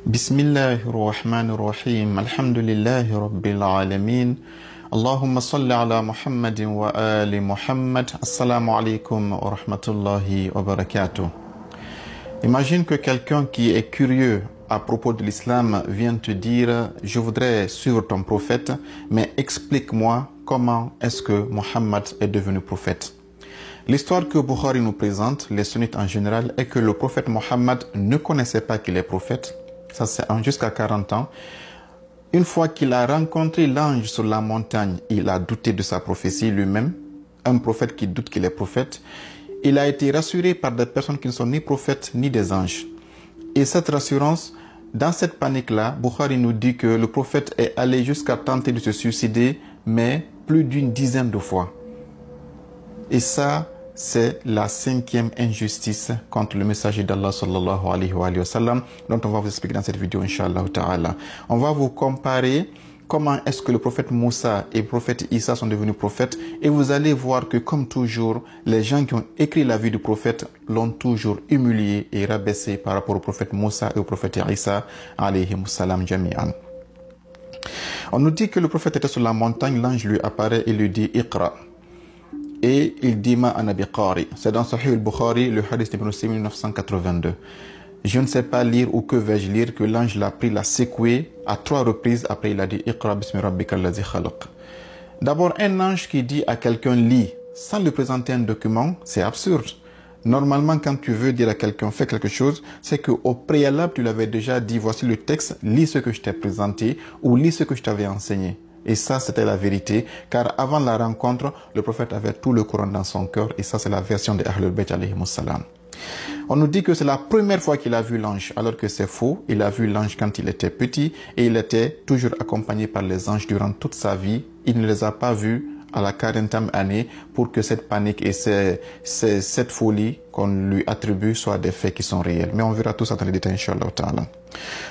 Bismillahirrahmanirrahim. Alhamdulillahi Rabbil Alameen. Allahumma salli ala Muhammadin wa ali Muhammad. Assalamu alaikum wa rahmatullahi wa barakatuh. Imagine que quelqu'un qui est curieux à propos de l'islam vient te dire « Je voudrais suivre ton prophète, mais explique-moi comment est-ce que Muhammad est devenu prophète. » L'histoire que Bukhari nous présente, les sunnites en général, est que le prophète Muhammad ne connaissait pas qu'il est prophète. Ça c'est jusqu'à 40 ans. Une fois qu'il a rencontré l'ange sur la montagne, il a douté de sa prophétie lui-même. Un prophète qui doute qu'il est prophète. Il a été rassuré par des personnes qui ne sont ni prophètes ni des anges. Et cette rassurance, dans cette panique-là, Bukhari nous dit que le prophète est allé jusqu'à tenter de se suicider, mais plus d'une dizaine de fois. Et ça, c'est la 5e injustice contre le messager d'Allah sallallahu alayhi wa sallam, dont on va vous expliquer dans cette vidéo, inshallah ta'ala. On va vous comparer comment est-ce que le prophète Moussa et le prophète Issa sont devenus prophètes, et vous allez voir que, comme toujours, les gens qui ont écrit la vie du prophète l'ont toujours humilié et rabaissé par rapport au prophète Moussa et au prophète Issa alayhi salam jami'an. On nous dit que le prophète était sur la montagne, l'ange lui apparaît et lui dit « Iqra ». Et il dit « Ma anabi qari ». C'est dans Sahih al-Bukhari, le hadith de 1982. Je ne sais pas lire ou que vais-je lire, que l'ange l'a pris, l'a secoué à 3 reprises. Après, il a dit « Iqra bismi rabbika allazi khalaq ». D'abord, un ange qui dit à quelqu'un « lis » sans lui présenter un document, c'est absurde. Normalement, quand tu veux dire à quelqu'un « fais quelque chose », c'est qu'au préalable, tu l'avais déjà dit « voici le texte, lis ce que je t'ai présenté » ou « lis ce que je t'avais enseigné ». Et ça, c'était la vérité, car avant la rencontre, le prophète avait tout le Coran dans son cœur, et ça, c'est la version de Ahlul Bayt alayhi salam. On nous dit que c'est la première fois qu'il a vu l'ange, alors que c'est faux. Il a vu l'ange quand il était petit, et il était toujours accompagné par les anges durant toute sa vie. Il ne les a pas vus à la 40e année pour que cette panique et cette folie qu'on lui attribue soient des faits qui sont réels. Mais on verra tout ça dans les détails, inshallah ta'ala.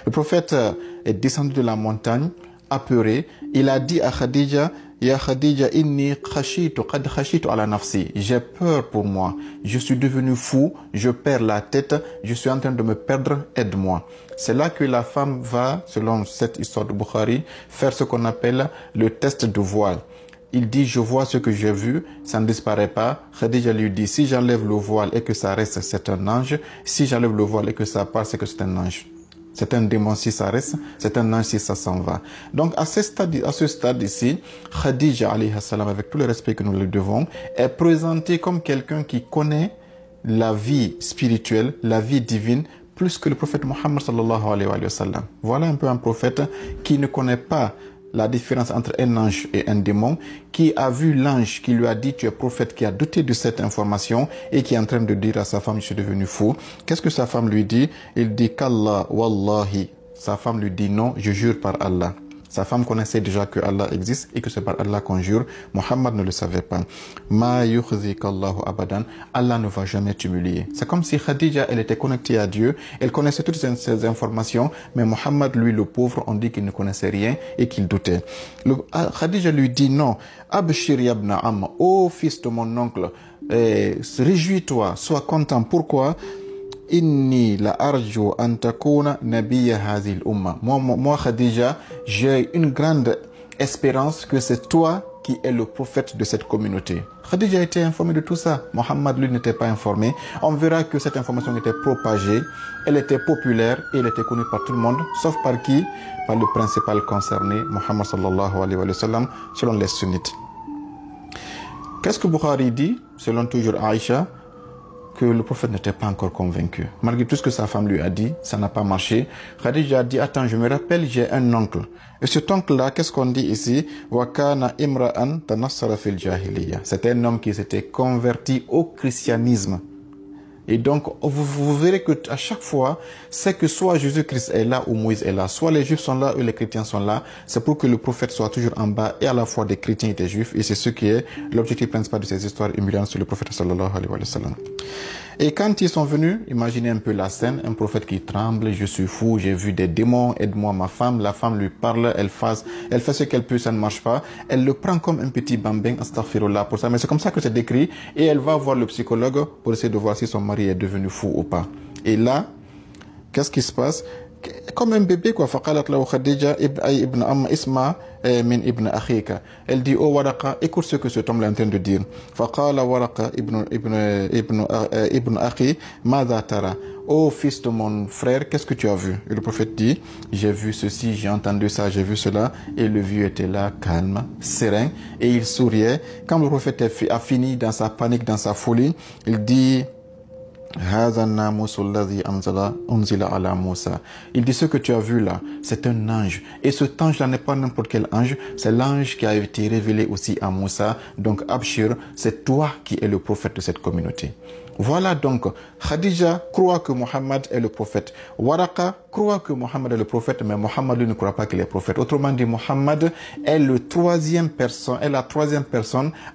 Le prophète est descendu de la montagne, apeuré. Il a dit à Khadija, Ya Khadija, inni khashitu, qad khashitu ala nafsi. J'ai peur pour moi. Je suis devenu fou. Je perds la tête. Je suis en train de me perdre. Aide-moi. C'est là que la femme va, selon cette histoire de Bukhari, faire ce qu'on appelle le test de voile. Il dit, je vois ce que j'ai vu, ça ne disparaît pas. Khadija lui dit, si j'enlève le voile et que ça reste, c'est un ange. Si j'enlève le voile et que ça part, c'est que c'est un ange. C'est un démon si ça reste, c'est un ange si ça s'en va. Donc à ce stade ici, Khadija alayhi salam, avec tout le respect que nous lui devons, est présentée comme quelqu'un qui connaît la vie spirituelle, la vie divine, plus que le prophète Muhammad sallallahu alayhi wa sallam. Voilà un peu un prophète qui ne connaît pas la différence entre un ange et un démon, qui a vu l'ange qui lui a dit tu es prophète, qui a douté de cette information et qui est en train de dire à sa femme je suis devenu fou. Qu'est-ce que sa femme lui dit? Il dit qu'Allah wallahi. Sa femme lui dit non, je jure par Allah. Sa femme connaissait déjà que Allah existe et que c'est par Allah qu'on jure. Muhammad ne le savait pas. Ma yukhzika Allahu abadan. Allah ne va jamais t'humilier. C'est comme si Khadija, elle était connectée à Dieu. Elle connaissait toutes ces informations. Mais Muhammad, lui, le pauvre, on dit qu'il ne connaissait rien et qu'il doutait. Khadija lui dit non. Abshir yabna amma. Ô fils de mon oncle, réjouis-toi, sois content. Pourquoi? Inni la arju an takuna nabiyya hadhihi al-umma. Moi Khadija, j'ai une grande espérance que c'est toi qui es le prophète de cette communauté. Khadija a été informée de tout ça. Mohammed, lui, n'était pas informé. On verra que cette information était propagée, elle était populaire et elle était connue par tout le monde, sauf par qui? Par le principal concerné, Muhammad sallallahu alayhi wa sallam, selon les sunnites. Qu'est-ce que Bukhari dit, selon toujours Aïcha? Que le prophète n'était pas encore convaincu. Malgré tout ce que sa femme lui a dit, ça n'a pas marché. Khadija a dit, attends, je me rappelle, j'ai un oncle. Et cet oncle-là, qu'est-ce qu'on dit ici? Wakana imra'an tanassara fil jahiliya. C'était un homme qui s'était converti au christianisme. Et donc, vous verrez que à chaque fois, c'est que soit Jésus-Christ est là ou Moïse est là, soit les Juifs sont là ou les chrétiens sont là, c'est pour que le prophète soit toujours en bas et à la fois des chrétiens et des Juifs. Et c'est ce qui est l'objectif principal de ces histoires humiliantes sur le prophète sallallahu alayhi wa sallam. Et quand ils sont venus, imaginez un peu la scène, un prophète qui tremble, je suis fou, j'ai vu des démons, aide-moi ma femme. La femme lui parle, elle fait ce qu'elle peut, ça ne marche pas. Elle le prend comme un petit bambin, astaghfirullah pour ça. Mais c'est comme ça que c'est décrit. Et elle va voir le psychologue pour essayer de voir si son mari est devenu fou ou pas. Et là, qu'est-ce qui se passe? comme un bébé quoi. فقالت له خديجة أي ابن أم اسمع من ابن أخيك. Elle dit oh Waraqa, écoute ce que cet homme est en train de dire. فقال ورقة ابن أخي ماذا ترى. Oh fils de mon frère, qu'est-ce que tu as vu? Et le prophète dit, j'ai vu ceci, j'ai entendu ça, j'ai vu cela. Et le vieux était là, calme, serein, et il souriait. Quand le prophète a fini dans sa panique, dans sa folie, il dit, il dit ce que tu as vu là, c'est un ange. Et cet ange là n'est pas n'importe quel ange, c'est l'ange qui a été révélé aussi à Moussa. Donc Abshir, c'est toi qui es le prophète de cette communauté. Voilà donc, Khadija croit que Mohammed est le prophète. Waraqa croit que Mohammed est le prophète, mais Mohammed lui ne croit pas qu'il est prophète. Autrement dit, Mohammed est la troisième personne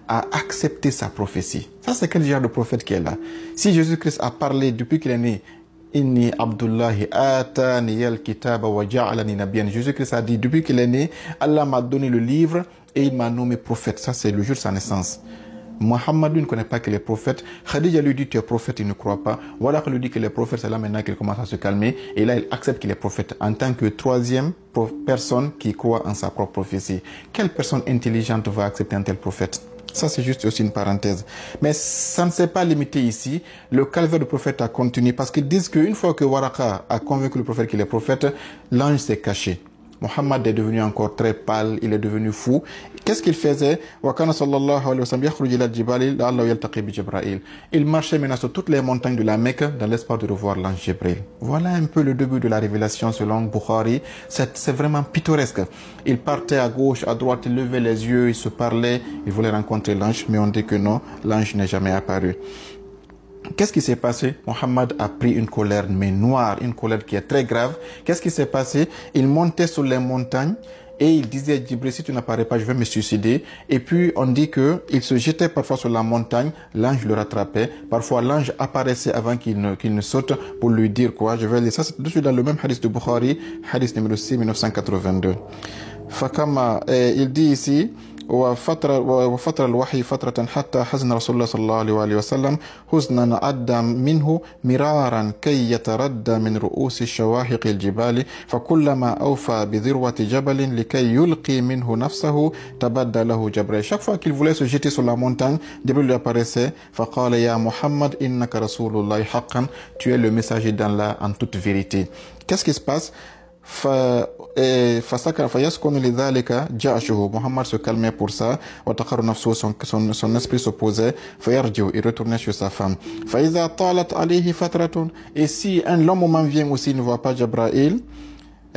à accepter sa prophétie. Ça, c'est quel genre de prophète qui est là? Si Jésus-Christ a parlé depuis qu'il est né, Inni Abdullahi atani al-kitaba wa ja'alani nabiyyan. Jésus-Christ a dit depuis qu'il est né, Allah m'a donné le livre et il m'a nommé prophète. Ça, c'est le jour de sa naissance. Mohammed lui ne connaît pas qu'il est prophète. Khadija lui dit tu es prophète, il ne croit pas. Voilà qu'il lui dit qu'il est prophète, c'est là maintenant qu'il commence à se calmer. Et là, il accepte qu'il est prophète en tant que troisième personne qui croit en sa propre prophétie. Quelle personne intelligente va accepter un tel prophète? Ça, c'est juste aussi une parenthèse. Mais ça ne s'est pas limité ici. Le calvaire du prophète a continué parce qu'ils disent qu'une fois que Waraqa a convaincu le prophète qu'il est prophète, l'ange s'est caché. Mohammed est devenu encore très pâle, il est devenu fou. Qu'est-ce qu'il faisait? Il marchait maintenant sur toutes les montagnes de la Mecque dans l'espoir de revoir l'ange Jibril. Voilà un peu le début de la révélation selon Bukhari. C'est vraiment pittoresque. Il partait à gauche, à droite, il levait les yeux, il se parlait, il voulait rencontrer l'ange, mais on dit que non, l'ange n'est jamais apparu. Qu'est-ce qui s'est passé? Mohammed a pris une colère, mais noire, une colère qui est très grave. Qu'est-ce qui s'est passé? Il montait sur les montagnes et il disait, Djibril, si tu n'apparais pas, je vais me suicider. Et puis, on dit qu'il se jetait parfois sur la montagne, l'ange le rattrapait. Parfois, l'ange apparaissait avant qu'il ne saute pour lui dire quoi? Je vais lire ça, c'est dessus dans le même hadith de Bukhari, hadith numéro 6, 1982. Fakama, il dit ici, وفترة الوحي فترة حتى حزن رسول الله صلى الله عليه وسلم حزنا عدى منه مرارا كي يتردى من رؤوس الشواهق الجبال فكلما أوفى بذروة جبل لكي يلقي منه نفسه تبدى له جبريل. Chaque fois qu'il voulait se jeter sur la montagne, Jibril lui apparaissait. فقال يا محمد إنك رسول الله حقا. Tu es le messager d'Allah en toute vérité. Qu'est-ce qui se passe? فيسكن لذلك جأشه. Mohammed se calmait pour ça. وتقر نفسه, son esprit s'opposait. فيرجع, il retournait chez sa femme. فإذا طالت عليه فترة. Et si un long moment vient aussi, il ne voit pas Jabraïl,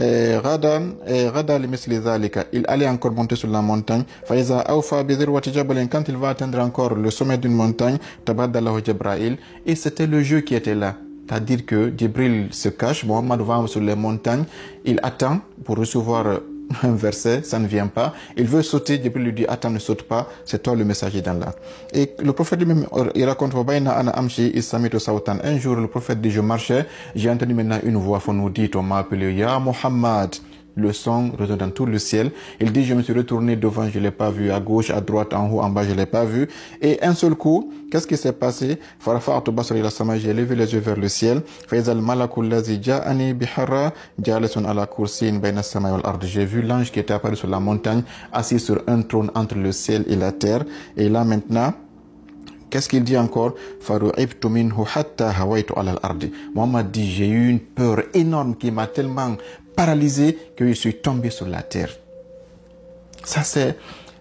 غدا لمثل ذلك. Il allait encore monter sur la montagne. فإذا أوفى بذروة جبل. Quand il va atteindre encore le sommet d'une montagne, تبدى له جبرائيل. Et c'était le jeu qui était là. C'est-à-dire que Jibril se cache, Mohammed va sur les montagnes, il attend pour recevoir un verset, ça ne vient pas. Il veut sauter, Jibril lui dit, attends, ne saute pas, c'est toi le messager d'Allah. Et le prophète lui-même, il raconte, un jour, le prophète dit, je marchais, j'ai entendu maintenant une voix, on nous dit, on m'a appelé, Ya Muhammad. Le son retourne dans tout le ciel. Il dit, je me suis retourné devant, je ne l'ai pas vu, à gauche, à droite, en haut, en bas, je ne l'ai pas vu. Et un seul coup, qu'est-ce qui s'est passé? J'ai levé les yeux vers le ciel. J'ai vu l'ange qui était apparu sur la montagne, assis sur un trône entre le ciel et la terre. Et là maintenant, qu'est-ce qu'il dit encore? Mohammed dit, j'ai eu une peur énorme qui m'a tellement paralysé que je suis tombé sur la terre. Ça,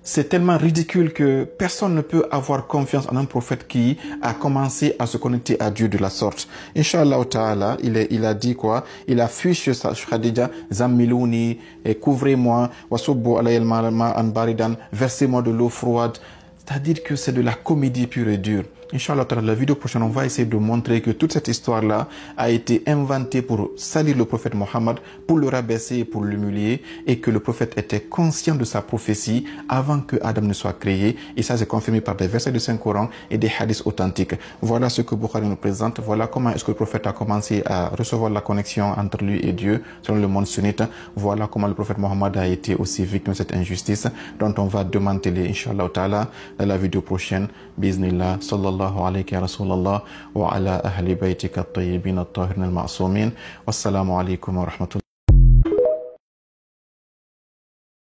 c'est tellement ridicule que personne ne peut avoir confiance en un prophète qui a commencé à se connecter à Dieu de la sorte. Inch'Allah ta'ala, il a dit quoi? Il a fui chez Khadija, Zammilouni, couvrez-moi, wasubbu alayya al-ma'a baridan, versez-moi de l'eau froide. C'est-à-dire que c'est de la comédie pure et dure. Inch'Allah, dans la vidéo prochaine, on va essayer de montrer que toute cette histoire-là a été inventée pour salir le prophète Mohammed, pour le rabaisser et pour l'humilier, et que le prophète était conscient de sa prophétie avant que Adam ne soit créé. Et ça, c'est confirmé par des versets du Saint-Coran et des hadiths authentiques. Voilà ce que Bukhari nous présente. Voilà comment est-ce que le prophète a commencé à recevoir la connexion entre lui et Dieu, selon le monde sunnite. Voilà comment le prophète Mohammed a été aussi victime de cette injustice, dont on va démanteler, Inch'Allah ta'ala, dans la vidéo prochaine. Bismillah, sallallahu sallallahu alayka ya Rasulallah wa ala ahli baytika at-tayyibin at-tahirin al-ma'sumin. Wassalamu alaykum wa rahmatullahi